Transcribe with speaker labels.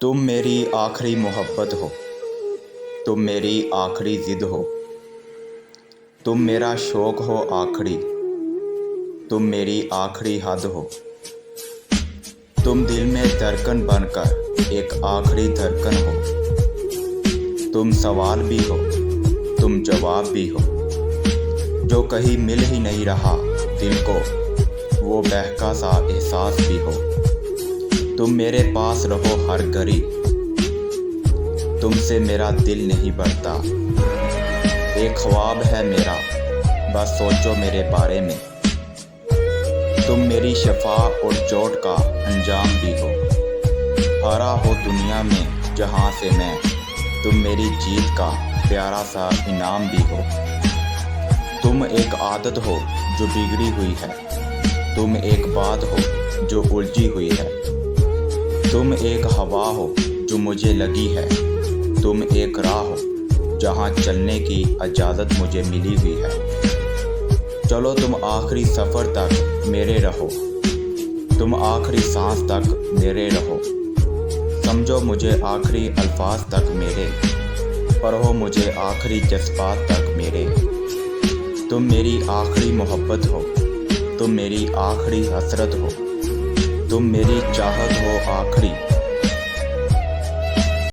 Speaker 1: तुम मेरी आखिरी मोहब्बत हो, तुम मेरी आखिरी ज़िद हो, तुम मेरा शौक़ हो आखिरी, तुम मेरी आखिरी हद हो। तुम दिल में धड़कन बनकर एक आखिरी धड़कन हो। तुम सवाल भी हो, तुम जवाब भी हो, जो कहीं मिल ही नहीं रहा दिल को, वो बहका सा एहसास भी हो। तुम मेरे पास रहो हर घड़ी, तुमसे मेरा दिल नहीं भरता। एक ख्वाब है मेरा, बस सोचो मेरे बारे में। तुम मेरी शफा और चोट का अंजाम भी हो। हारा हो दुनिया में जहाँ से मैं, तुम मेरी जीत का प्यारा सा इनाम भी हो। तुम एक आदत हो जो बिगड़ी हुई है, तुम एक बात हो जो उलझी हुई है। तुम एक हवा हो जो मुझे लगी है, तुम एक राह हो जहाँ चलने की इजाज़त मुझे मिली हुई है। चलो तुम आखिरी सफ़र तक मेरे रहो, तुम आखिरी सांस तक मेरे रहो। समझो मुझे आखिरी अल्फाज तक मेरे, पढ़ो मुझे आखिरी जज्बात तक मेरे। तुम मेरी आखिरी मोहब्बत हो, तुम मेरी आखिरी हसरत हो, तुम मेरी चाहत हो आखिरी।